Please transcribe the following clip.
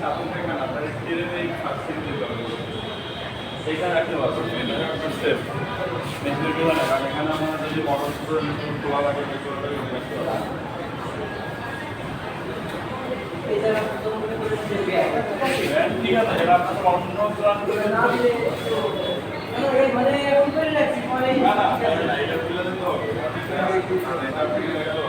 আপনি দেখবেন আপনার স্টিলের এই ফার্স্ট এইটা রাখতে পারবেন এটা আপনার সেফ মেশিনের বিভাগে কারণ এখানে আমরা যদি মোটর খোলা লাগে ঠিক আছে এটা আপনার অন্য প্ল্যান করে না মানে না না এটা খুলে দিতে হবে এটা খুলে গেল